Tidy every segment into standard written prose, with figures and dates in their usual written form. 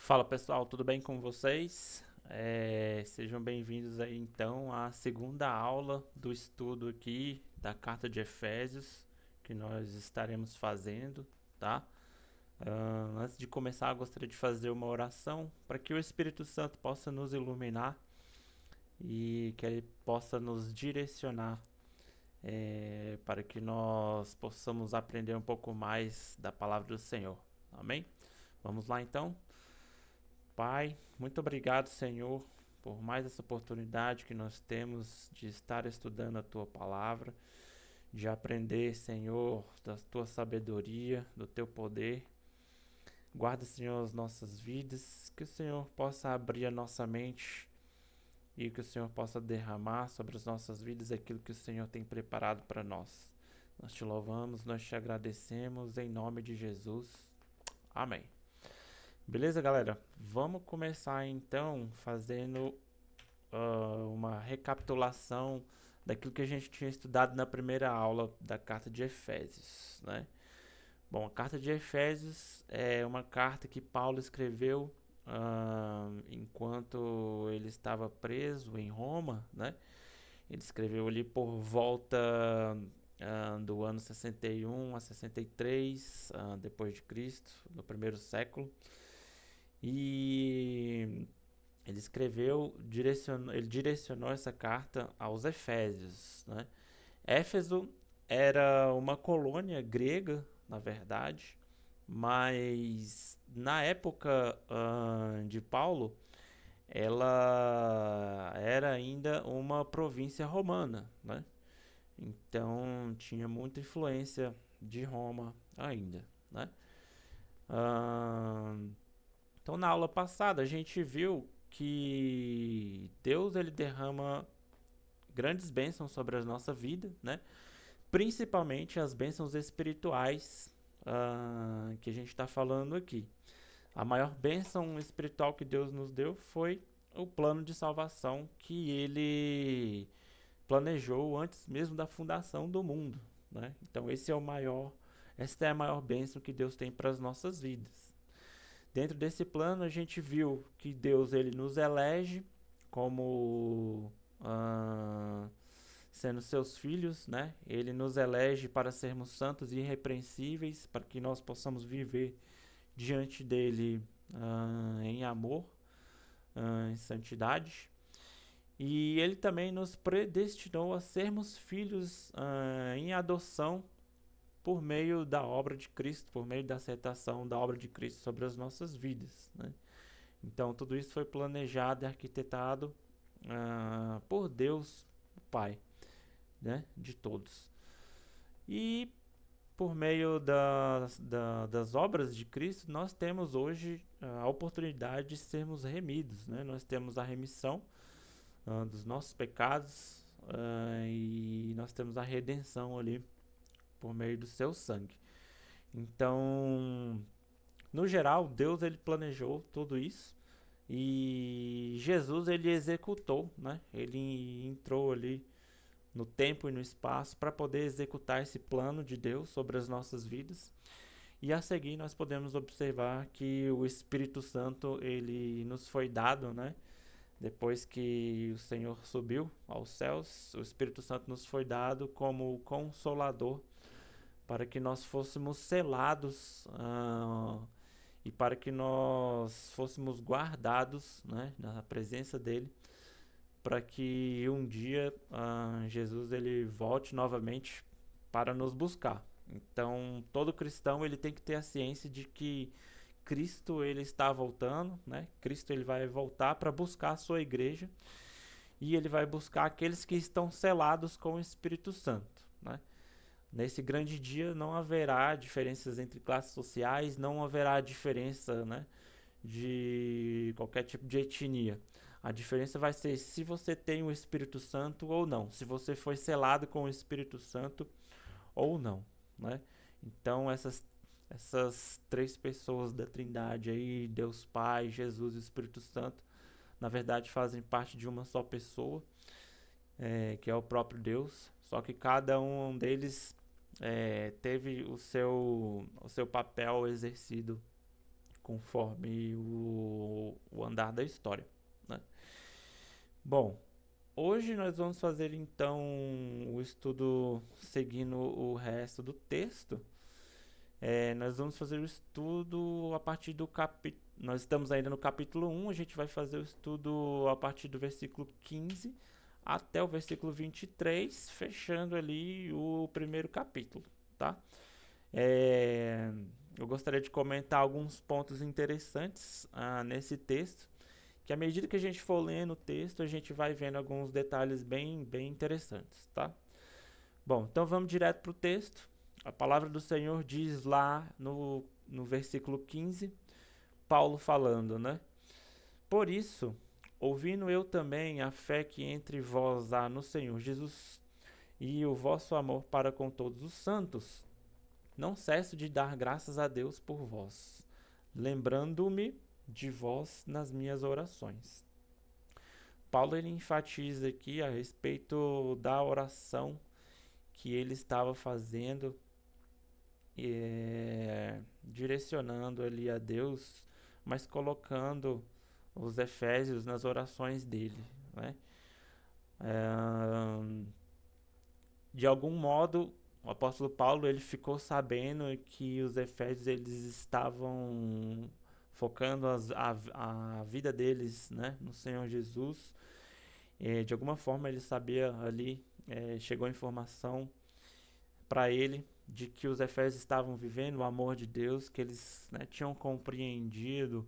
Fala pessoal, tudo bem com vocês? Sejam bem-vindos aí então à segunda aula do estudo aqui da Carta de Efésios que nós estaremos fazendo, tá? Antes de começar, eu gostaria de fazer uma oração para que o Espírito Santo possa nos iluminar e que ele possa nos direcionar para que nós possamos aprender um pouco mais da palavra do Senhor. Amém? Vamos lá então? Pai, muito obrigado, Senhor, por mais essa oportunidade que nós temos de estar estudando a Tua palavra, de aprender, Senhor, da Tua sabedoria, do Teu poder. Guarda, Senhor, as nossas vidas, que o Senhor possa abrir a nossa mente e que o Senhor possa derramar sobre as nossas vidas aquilo que o Senhor tem preparado para nós. Nós te louvamos, nós te agradecemos, em nome de Jesus. Amém. Beleza, galera? Vamos começar então fazendo uma recapitulação daquilo que a gente tinha estudado na primeira aula da carta de Efésios, né? Bom, a carta de Efésios é uma carta que Paulo escreveu enquanto ele estava preso em Roma, né? Ele escreveu ali por volta do ano 61 a 63 depois de Cristo, no primeiro século. E ele direcionou essa carta aos Efésios, né? Éfeso era uma colônia grega, na verdade, mas na época de Paulo, ela era ainda uma província romana, né? Então tinha muita influência de Roma ainda, né? Ah, então, na aula passada, a gente viu que Deus ele derrama grandes bênçãos sobre a nossa vida, né? Principalmente as bênçãos espirituais que a gente está falando aqui. A maior bênção espiritual que Deus nos deu foi o plano de salvação que Ele planejou antes mesmo da fundação do mundo, né? Então, esta é a maior bênção que Deus tem para as nossas vidas. Dentro desse plano, a gente viu que Deus ele nos elege como sendo seus filhos, né? Ele nos elege para sermos santos e irrepreensíveis, para que nós possamos viver diante dele em amor, em santidade. E ele também nos predestinou a sermos filhos em adoção por meio da obra de Cristo, por meio da aceitação da obra de Cristo sobre as nossas vidas, né? Então, tudo isso foi planejado e arquitetado por Deus, o Pai, né? De todos. E por meio das obras de Cristo, nós temos hoje a oportunidade de sermos remidos, né? Nós temos a remissão dos nossos pecados e nós temos a redenção ali por meio do seu sangue. Então, no geral, Deus ele planejou tudo isso e Jesus ele executou, né? Ele entrou ali no tempo e no espaço para poder executar esse plano de Deus sobre as nossas vidas. E a seguir nós podemos observar que o Espírito Santo ele nos foi dado, né? Depois que o Senhor subiu aos céus, o Espírito Santo nos foi dado como consolador para que nós fôssemos selados e para que nós fôssemos guardados, né, na presença dele, para que um dia Jesus ele volte novamente para nos buscar. Então, todo cristão ele tem que ter a ciência de que Cristo ele está voltando, né? Cristo ele vai voltar para buscar a sua igreja e ele vai buscar aqueles que estão selados com o Espírito Santo, né? Nesse grande dia não haverá diferenças entre classes sociais, não haverá diferença, né, de qualquer tipo de etnia. A diferença vai ser se você tem o Espírito Santo ou não, se você foi selado com o Espírito Santo ou não, né? Então essas três pessoas da Trindade aí, Deus Pai, Jesus e Espírito Santo, na verdade fazem parte de uma só pessoa, que é o próprio Deus, só que cada um deles teve o seu papel exercido conforme o andar da história, né? Bom, hoje nós vamos fazer então o estudo seguindo o resto do texto. Nós vamos fazer o estudo a partir do capítulo. Nós estamos ainda no capítulo 1, a gente vai fazer o estudo a partir do versículo 15 até o versículo 23, fechando ali o primeiro capítulo, tá? Eu gostaria de comentar alguns pontos interessantes nesse texto, que à medida que a gente for lendo o texto, a gente vai vendo alguns detalhes bem interessantes, tá? Bom, então vamos direto para o texto. A palavra do Senhor diz lá no versículo 15, Paulo falando, né? Por isso, ouvindo eu também a fé que entre vós há no Senhor Jesus e o vosso amor para com todos os santos, não cesso de dar graças a Deus por vós, lembrando-me de vós nas minhas orações. Paulo ele enfatiza aqui a respeito da oração que ele estava fazendo, direcionando ali a Deus, mas colocando os efésios nas orações dele, né? De algum modo, o apóstolo Paulo ele ficou sabendo que os efésios eles estavam focando a vida deles, né, no Senhor Jesus. De alguma forma ele sabia ali, chegou a informação para ele de que os efésios estavam vivendo o amor de Deus, que eles, né, tinham compreendido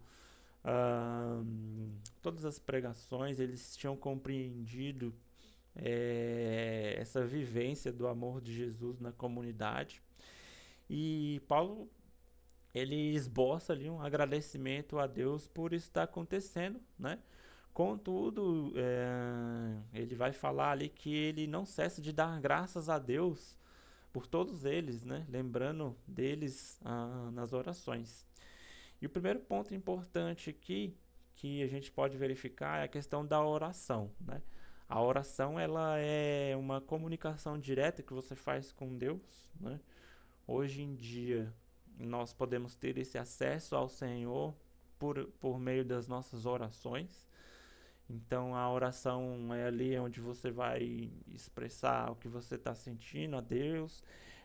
todas as pregações, eles tinham compreendido essa vivência do amor de Jesus na comunidade. E Paulo ele esboça ali um agradecimento a Deus por isso estar acontecendo, né? Contudo, ele vai falar ali que ele não cessa de dar graças a Deus por todos eles, né? Lembrando deles nas orações. E o primeiro ponto importante aqui que a gente pode verificar é a questão da oração, né? A oração ela é uma comunicação direta que você faz com Deus, né? Hoje em dia nós podemos ter esse acesso ao Senhor por meio das nossas orações. Então a oração é ali onde você vai expressar o que você está sentindo a Deus,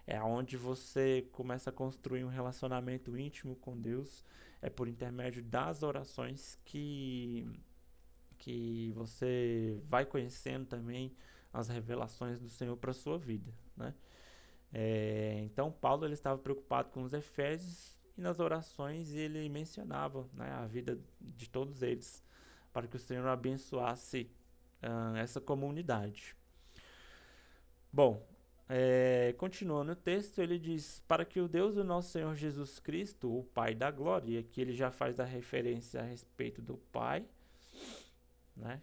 é onde você começa a construir um relacionamento íntimo com Deus, é por intermédio das orações que você vai conhecendo também as revelações do Senhor para a sua vida, né? Então Paulo ele estava preocupado com os efésios e nas orações ele mencionava, né, a vida de todos eles, para que o Senhor abençoasse essa comunidade. Bom, continuando o texto, ele diz: para que o Deus do nosso Senhor Jesus Cristo, o Pai da glória, e aqui ele já faz a referência a respeito do Pai, né,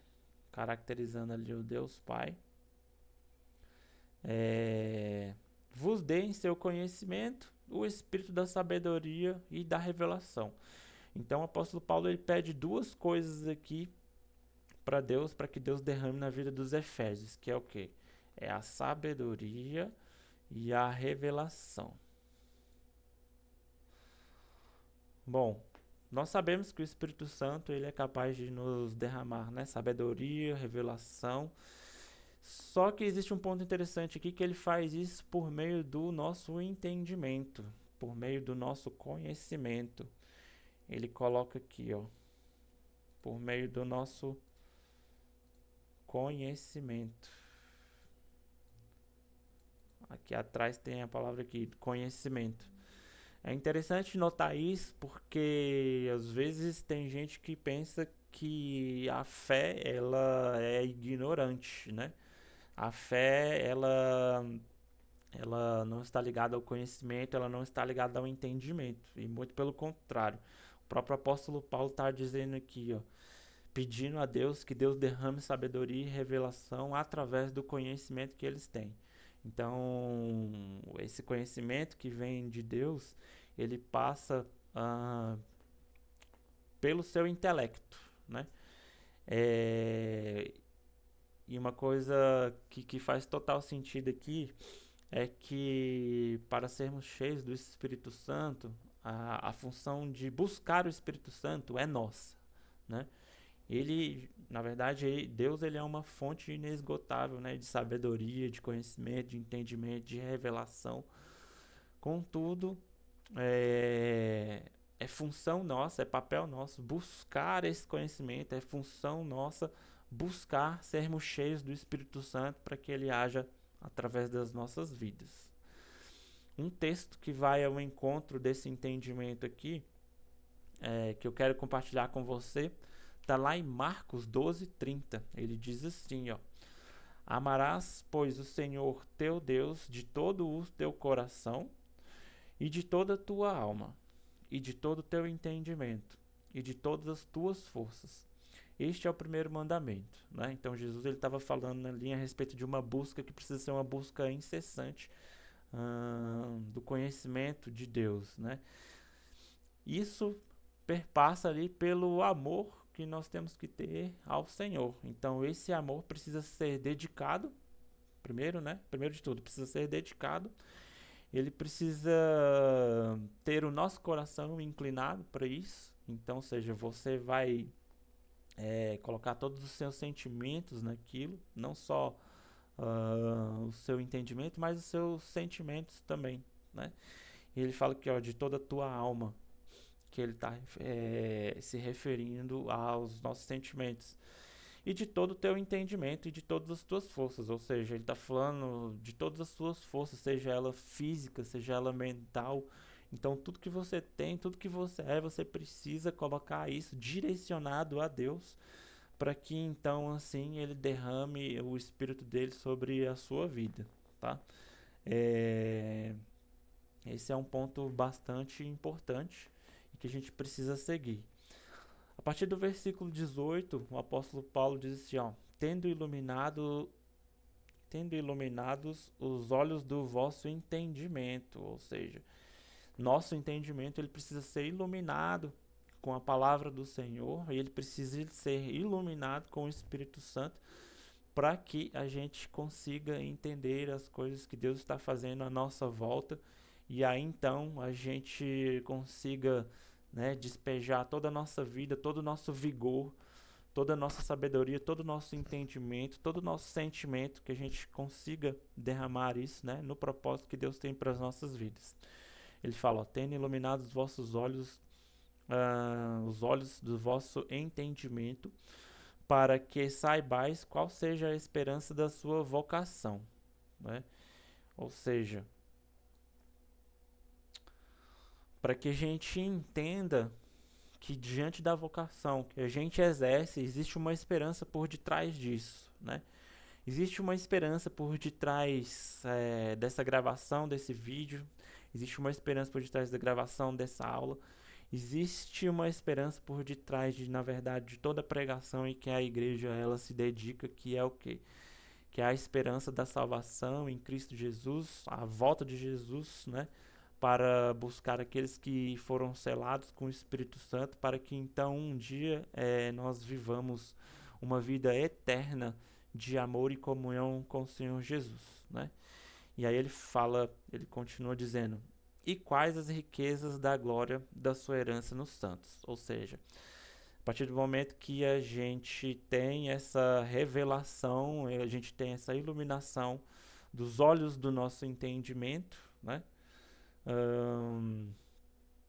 caracterizando ali o Deus Pai, vos dê em seu conhecimento o espírito da sabedoria e da revelação. Então o apóstolo Paulo ele pede duas coisas aqui para Deus, para que Deus derrame na vida dos efésios, que é o quê? É a sabedoria e a revelação. Bom, nós sabemos que o Espírito Santo ele é capaz de nos derramar, né, sabedoria, revelação. Só que existe um ponto interessante aqui, que ele faz isso por meio do nosso entendimento, por meio do nosso conhecimento. Ele coloca aqui, ó, por meio do nosso conhecimento. Aqui atrás tem a palavra aqui, conhecimento. É interessante notar isso porque às vezes tem gente que pensa que a fé ela é ignorante, né? A fé ela não está ligada ao conhecimento, ela não está ligada ao entendimento, e muito pelo contrário. O próprio apóstolo Paulo está dizendo aqui, ó, pedindo a Deus que Deus derrame sabedoria e revelação através do conhecimento que eles têm. Então, esse conhecimento que vem de Deus, ele passa pelo seu intelecto, né? E uma coisa que faz total sentido aqui é que para sermos cheios do Espírito Santo, a função de buscar o Espírito Santo é nossa, né? Ele, na verdade, Deus ele é uma fonte inesgotável, né, de sabedoria, de conhecimento, de entendimento, de revelação. Contudo, é função nossa, é papel nosso buscar esse conhecimento, é função nossa buscar sermos cheios do Espírito Santo para que ele haja através das nossas vidas. Um texto que vai ao encontro desse entendimento aqui, que eu quero compartilhar com você, está lá em Marcos 12:30. Ele diz assim, ó: Amarás, pois, o Senhor teu Deus de todo o teu coração e de toda a tua alma, e de todo o teu entendimento, e de todas as tuas forças. Este é o primeiro mandamento, né? Então Jesus ele estava falando ali a respeito de uma busca que precisa ser uma busca incessante do conhecimento de Deus, né? Isso perpassa ali pelo amor que nós temos que ter ao Senhor. Então esse amor precisa ser dedicado, primeiro, né? Primeiro de tudo, precisa ser dedicado. Ele precisa ter o nosso coração inclinado para isso. Então, ou seja, você vai colocar todos os seus sentimentos naquilo, não só o seu entendimento, mas os seus sentimentos também, né? E ele fala que, ó, de toda a tua alma, que ele está se referindo aos nossos sentimentos. E de todo o teu entendimento e de todas as tuas forças, ou seja, ele está falando de todas as suas forças, seja ela física, seja ela mental. Então tudo que você tem, tudo que você precisa colocar isso direcionado a Deus, para que então assim ele derrame o Espírito dele sobre a sua vida, tá? Esse é um ponto bastante importante e que a gente precisa seguir. A partir do versículo 18, o apóstolo Paulo diz assim, ó: tendo iluminados os olhos do vosso entendimento, ou seja, nosso entendimento ele precisa ser iluminado com a palavra do Senhor, e ele precisa ser iluminado com o Espírito Santo, para que a gente consiga entender as coisas que Deus está fazendo à nossa volta, e aí então a gente consiga, né, despejar toda a nossa vida, todo o nosso vigor, toda a nossa sabedoria, todo o nosso entendimento, todo o nosso sentimento, que a gente consiga derramar isso, né, no propósito que Deus tem para as nossas vidas. Ele fala, ó, tendo iluminado os vossos olhos, os olhos do vosso entendimento, para que saibais qual seja a esperança da sua vocação, né? Ou seja, para que a gente entenda que diante da vocação que a gente exerce, existe uma esperança por detrás disso, né? Existe uma esperança por detrás dessa gravação, desse vídeo. Existe uma esperança por detrás da gravação dessa aula. Existe uma esperança por detrás na verdade, de toda a pregação em que a igreja ela se dedica, que é o quê? Que é a esperança da salvação em Cristo Jesus, a volta de Jesus, né? Para buscar aqueles que foram selados com o Espírito Santo, para que então um dia nós vivamos uma vida eterna de amor e comunhão com o Senhor Jesus, né? E aí ele continua dizendo, e quais as riquezas da glória da sua herança nos santos? Ou seja, a partir do momento que a gente tem essa revelação, a gente tem essa iluminação dos olhos do nosso entendimento, né?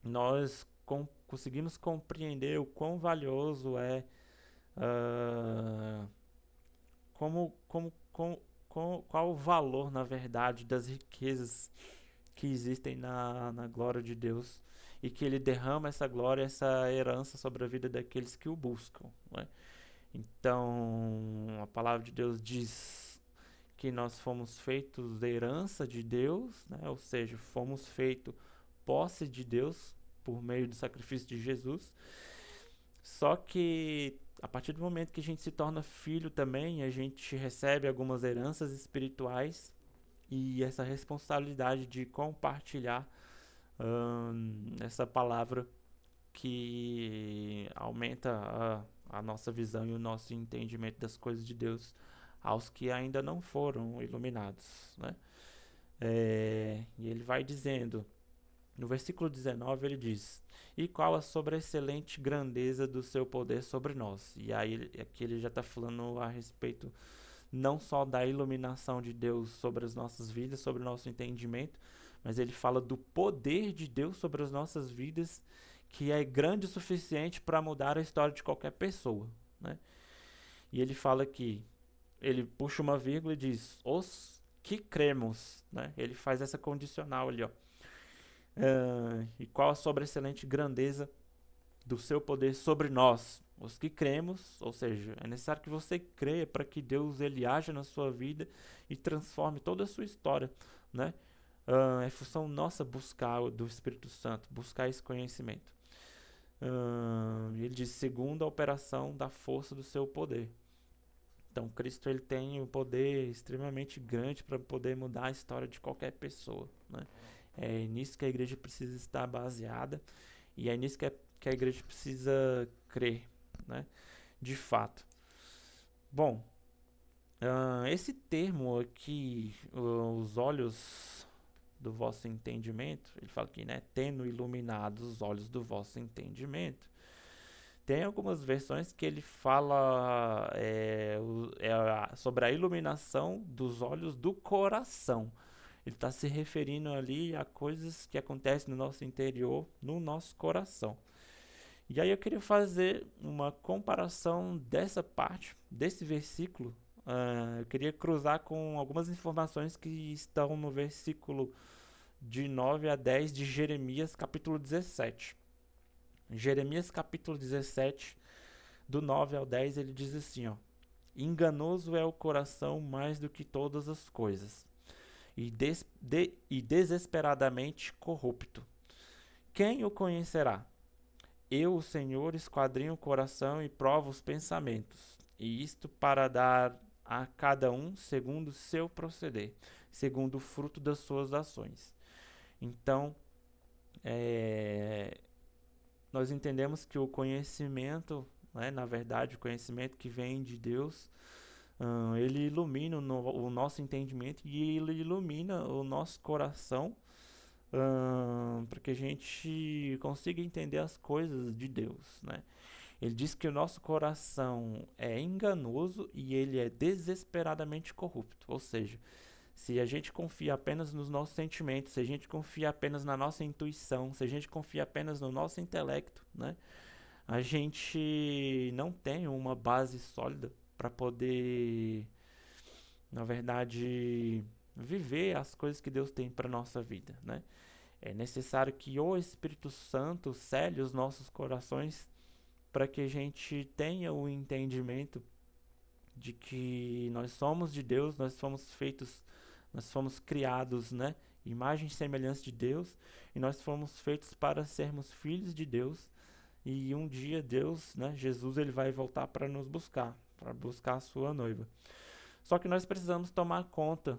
Nós conseguimos compreender o quão valioso é qual o valor, na verdade, das riquezas que existem na glória de Deus, e que ele derrama essa glória, essa herança sobre a vida daqueles que o buscam, né? Então, a palavra de Deus diz que nós fomos feitos da herança de Deus, né? Ou seja, fomos feitos posse de Deus por meio do sacrifício de Jesus. Só que a partir do momento que a gente se torna filho também, a gente recebe algumas heranças espirituais e essa responsabilidade de compartilhar essa palavra que aumenta a nossa visão e o nosso entendimento das coisas de Deus aos que ainda não foram iluminados, né? E ele vai dizendo, No versículo 19 ele diz: e qual a sobreexcelente grandeza do seu poder sobre nós. E aí aqui ele já está falando a respeito não só da iluminação de Deus sobre as nossas vidas, sobre o nosso entendimento, mas ele fala do poder de Deus sobre as nossas vidas, que é grande o suficiente para mudar a história de qualquer pessoa, né? E ele fala que ele puxa uma vírgula e diz: os que cremos, né? Ele faz essa condicional ali, ó. E qual a sobreexcelente grandeza do seu poder sobre nós, os que cremos, ou seja, é necessário que você creia para que Deus ele haja na sua vida e transforme toda a sua história, né? É função nossa buscar do Espírito Santo, buscar esse conhecimento. Ele diz, segundo a operação da força do seu poder. Então, Cristo ele tem um poder extremamente grande para poder mudar a história de qualquer pessoa, né? É nisso que a igreja precisa estar baseada e é nisso que a igreja precisa crer, né? De fato. Bom, esse termo aqui, os olhos do vosso entendimento, ele fala aqui, né? Tendo iluminados os olhos do vosso entendimento. Tem algumas versões que ele fala sobre a iluminação dos olhos do coração. Ele está se referindo ali a coisas que acontecem no nosso interior, no nosso coração. E aí eu queria fazer uma comparação dessa parte, desse versículo. Eu queria cruzar com algumas informações que estão no versículo de 9 a 10 de Jeremias, capítulo 17. Jeremias, capítulo 17, do 9 ao 10, ele diz assim, ó: enganoso é o coração mais do que todas as coisas, e desesperadamente corrupto. Quem o conhecerá? Eu, o Senhor, esquadrinho o coração e provo os pensamentos, e isto para dar a cada um segundo o seu proceder, segundo o fruto das suas ações. Então, nós entendemos que o conhecimento, né, na verdade, o conhecimento que vem de Deus, ele ilumina o nosso entendimento e ele ilumina o nosso coração, para que a gente consiga entender as coisas de Deus, né? Ele diz que o nosso coração é enganoso e ele é desesperadamente corrupto, ou seja, se a gente confia apenas nos nossos sentimentos, se a gente confia apenas na nossa intuição, se a gente confia apenas no nosso intelecto, né, a gente não tem uma base sólida para poder, na verdade, viver as coisas que Deus tem para nossa vida, né? É necessário que o Espírito Santo cele os nossos corações para que a gente tenha o entendimento de que nós somos de Deus, nós fomos criados, né? Imagem e semelhança de Deus, e nós fomos feitos para sermos filhos de Deus. E um dia Deus, né, Jesus, ele vai voltar para nos buscar, para buscar a sua noiva. Só que nós precisamos tomar conta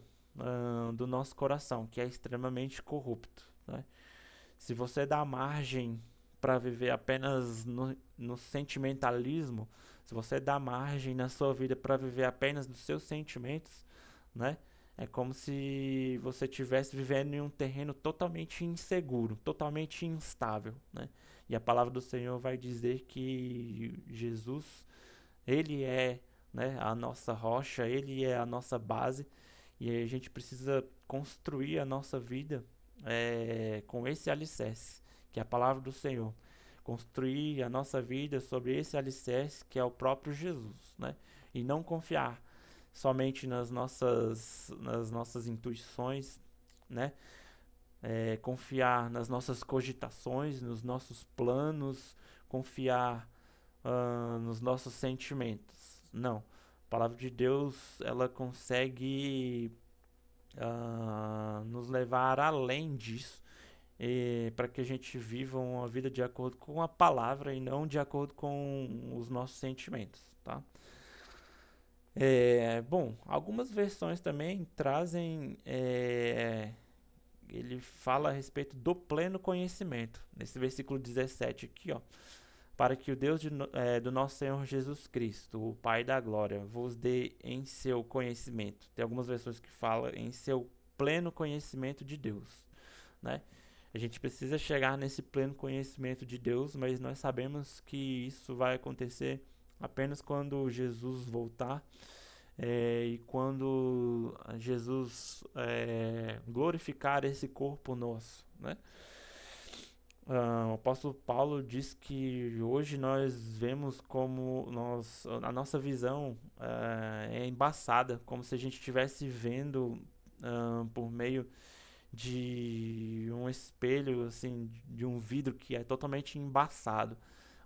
do nosso coração, que é extremamente corrupto, né? Se você dá margem para viver apenas no sentimentalismo, se você dá margem na sua vida para viver apenas dos seus sentimentos, né? É como se você estivesse vivendo em um terreno totalmente inseguro, totalmente instável, né? E a palavra do Senhor vai dizer que Jesus, ele é, né, a nossa rocha, ele é a nossa base, e a gente precisa construir a nossa vida com esse alicerce, que é a palavra do Senhor. Construir a nossa vida sobre esse alicerce que é o próprio Jesus, né? E não confiar somente nas nossas intuições, né? Confiar nas nossas cogitações, nos nossos planos, confiar nos nossos sentimentos. Não. A palavra de Deus, ela consegue nos levar além disso, para que a gente viva uma vida de acordo com a palavra e não de acordo com os nossos sentimentos, tá? Bom, algumas versões também trazem, ele fala a respeito do pleno conhecimento, nesse versículo 17 aqui, ó: para que o Deus do nosso Senhor Jesus Cristo, o Pai da glória, vos dê em seu conhecimento. Tem algumas versões que falam em seu pleno conhecimento de Deus, né? A gente precisa chegar nesse pleno conhecimento de Deus, mas nós sabemos que isso vai acontecer apenas quando Jesus voltar, e quando Jesus glorificar esse corpo nosso, né? O apóstolo Paulo diz que hoje nós vemos como a nossa visão é embaçada, como se a gente estivesse vendo por meio de um espelho, assim, de um vidro que é totalmente embaçado.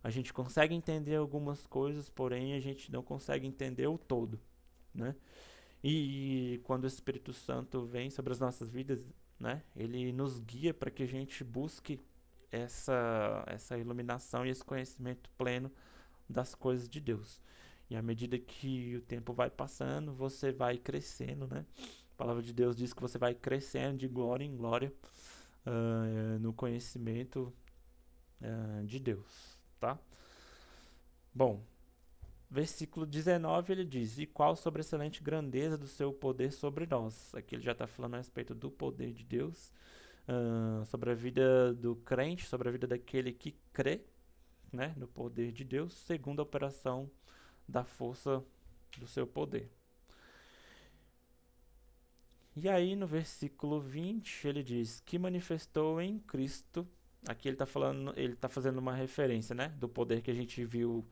A gente consegue entender algumas coisas, porém a gente não consegue entender o todo, né? E quando o Espírito Santo vem sobre as nossas vidas, né, ele nos guia para que a gente busque essa iluminação e esse conhecimento pleno das coisas de Deus. E à medida que o tempo vai passando, você vai crescendo, né? A palavra de Deus diz que você vai crescendo de glória em glória no conhecimento de Deus, tá? Bom, versículo 19 ele diz: E qual sobreexcelente grandeza do seu poder sobre nós? Aqui ele já está falando a respeito do poder de Deus, sobre a vida do crente, sobre a vida daquele que crê, né, no poder de Deus, segundo a operação da força do seu poder. E aí no versículo 20 ele diz: Que manifestou em Cristo. Aqui ele está fazendo uma referência, né, do poder que a gente viu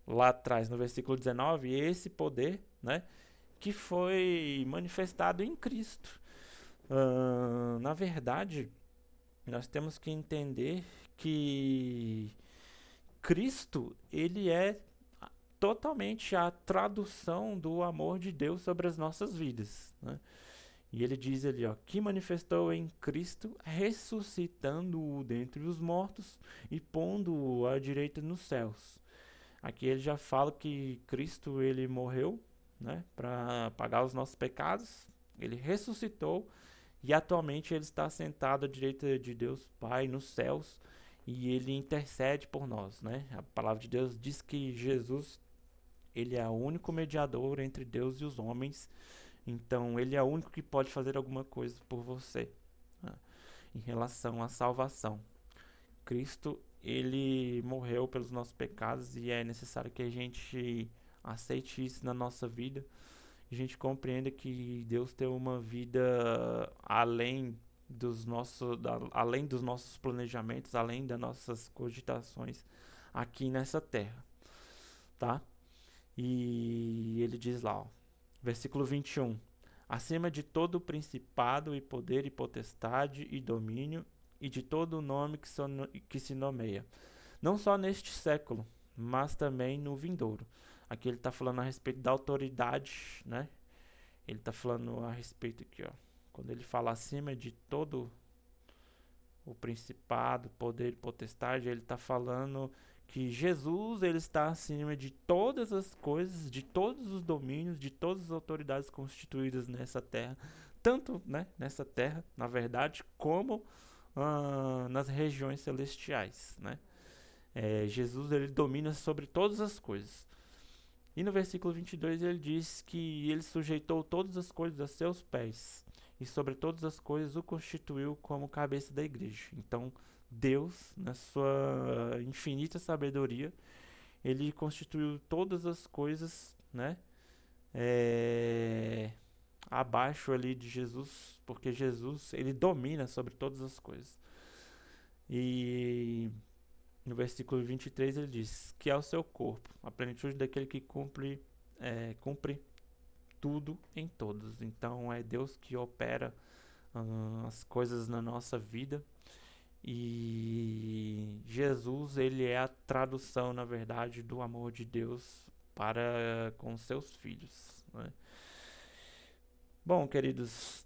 lá atrás no versículo 19, e esse poder, né, que foi manifestado em Cristo. Na verdade, nós temos que entender que Cristo, ele é totalmente a tradução do amor de Deus sobre as nossas vidas, né? E ele diz ali, ó, que manifestou em Cristo, ressuscitando-o dentre os mortos e pondo-o à direita nos céus. Aqui ele já fala que Cristo ele morreu, né, para pagar os nossos pecados. Ele ressuscitou e atualmente ele está sentado à direita de Deus Pai nos céus e ele intercede por nós, né? A palavra de Deus diz que Jesus ele é o único mediador entre Deus e os homens. Então ele é o único que pode fazer alguma coisa por você, né, em relação à salvação. Cristo ele morreu pelos nossos pecados e é necessário que a gente aceite isso na nossa vida. A gente compreenda que Deus tem uma vida além dos nossos planejamentos, além das nossas cogitações aqui nessa terra, tá? E ele diz lá, ó, versículo 21. Acima de todo principado e poder e potestade e domínio e de todo o nome que se nomeia, não só neste século, mas também no vindouro. Aqui ele está falando a respeito da autoridade, né? Ele está falando a respeito aqui, ó. Quando ele fala acima de todo o principado, poder e potestade, ele está falando que Jesus ele está acima de todas as coisas, de todos os domínios, de todas as autoridades constituídas nessa terra, tanto, né, nessa terra, na verdade, como nas regiões celestiais, né? Jesus ele domina sobre todas as coisas. E no versículo 22 ele diz que ele sujeitou todas as coisas a seus pés e sobre todas as coisas o constituiu como cabeça da igreja. Então Deus, na sua infinita sabedoria, ele constituiu todas as coisas, né, abaixo ali de Jesus, porque Jesus ele domina sobre todas as coisas. E no versículo 23 ele diz que é o seu corpo, a plenitude daquele que cumpre tudo em todos. Então é Deus que opera as coisas na nossa vida. E Jesus ele é a tradução, na verdade, do amor de Deus para com seus filhos, né? Bom, queridos,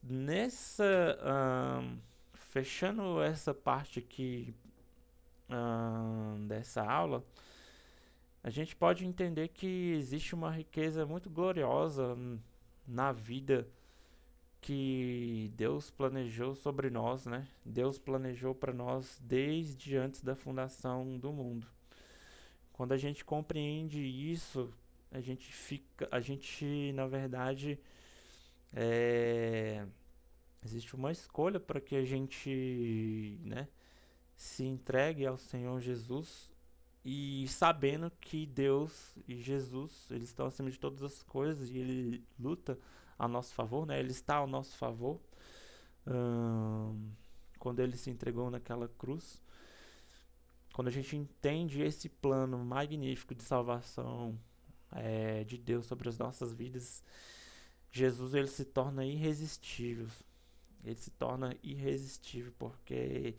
fechando essa parte aqui dessa aula, a gente pode entender que existe uma riqueza muito gloriosa na vida que Deus planejou sobre nós, né? Deus planejou para nós desde antes da fundação do mundo. Quando a gente compreende isso, a gente na verdade Existe uma escolha para que a gente, né, se entregue ao Senhor Jesus e sabendo que Deus e Jesus, eles estão acima de todas as coisas e ele luta a nosso favor, né? Ele está ao nosso favor. Ahn, Quando ele se entregou naquela cruz, quando a gente entende esse plano magnífico de salvação de Deus sobre as nossas vidas, Jesus ele se torna irresistível. Ele se torna irresistível porque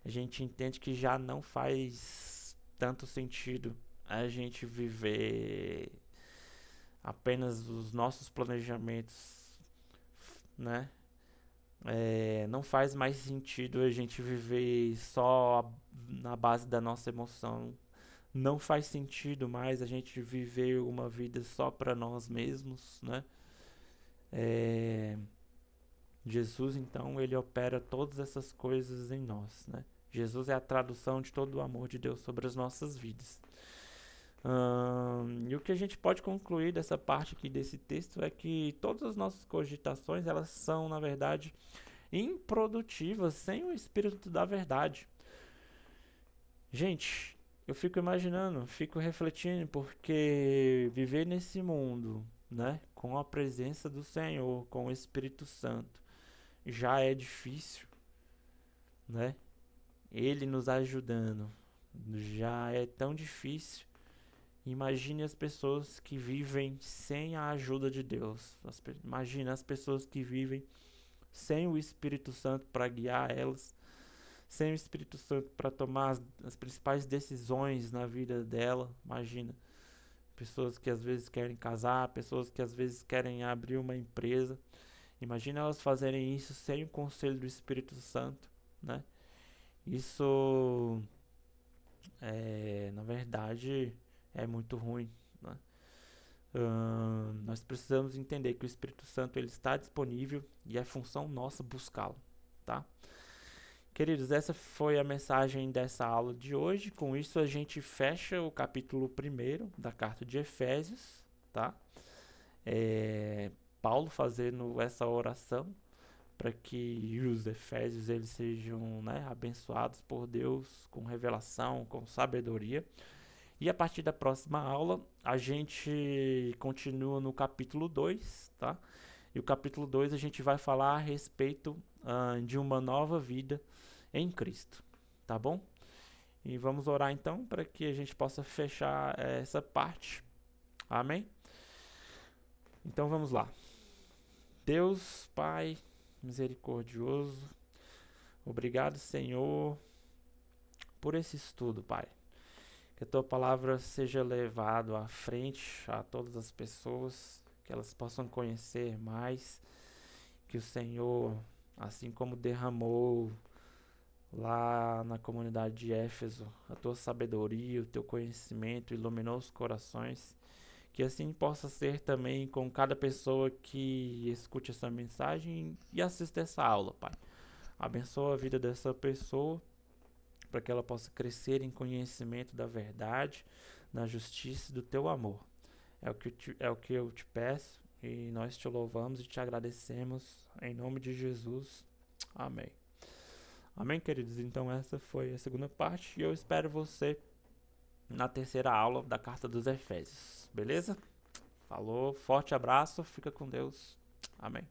a gente entende que já não faz tanto sentido a gente viver apenas os nossos planejamentos, né? Não faz mais sentido a gente viver só na base da nossa emoção. Não faz sentido mais a gente viver uma vida só para nós mesmos, né? Jesus, então, ele opera todas essas coisas em nós, né? Jesus é a tradução de todo o amor de Deus sobre as nossas vidas. E o que a gente pode concluir dessa parte aqui desse texto é que todas as nossas cogitações, elas são, na verdade, improdutivas sem o Espírito da verdade. Gente, eu fico imaginando, fico refletindo, porque viver nesse mundo, né, com a presença do Senhor, com o Espírito Santo, já é difícil, né? Ele nos ajudando, já é tão difícil. Imagine as pessoas que vivem sem a ajuda de Deus. Imagine as pessoas que vivem sem o Espírito Santo para guiar elas, sem o Espírito Santo para tomar as principais decisões na vida dela. Imagina pessoas que às vezes querem casar, pessoas que às vezes querem abrir uma empresa. Imagina elas fazerem isso sem o conselho do Espírito Santo, né? Isso na verdade, é muito ruim, né? Nós precisamos entender que o Espírito Santo ele está disponível e é função nossa buscá-lo, tá? Queridos, essa foi a mensagem dessa aula de hoje. Com isso a gente fecha o capítulo 1 da carta de Efésios, tá? Paulo fazendo essa oração para que os Efésios eles sejam, né, abençoados por Deus com revelação, com sabedoria. E a partir da próxima aula, a gente continua no capítulo 2, tá? E o capítulo 2 a gente vai falar a respeito de uma nova vida em Cristo, tá bom? E vamos orar então para que a gente possa fechar essa parte. Amém? Então vamos lá. Deus, Pai misericordioso, obrigado, Senhor, por esse estudo, Pai. Que a Tua palavra seja levada à frente a todas as pessoas, que elas possam conhecer mais, que o Senhor, assim como derramou lá na comunidade de Éfeso, a Tua sabedoria, o Teu conhecimento iluminou os corações, que assim possa ser também com cada pessoa que escute essa mensagem e assista essa aula, Pai. Abençoa a vida dessa pessoa, para que ela possa crescer em conhecimento da verdade, na justiça e do Teu amor. É o que eu te peço e nós te louvamos e te agradecemos em nome de Jesus. Amém. Amém, queridos? Então essa foi a segunda parte e eu espero você na terceira aula da Carta dos Efésios. Beleza? Falou, forte abraço, fica com Deus. Amém.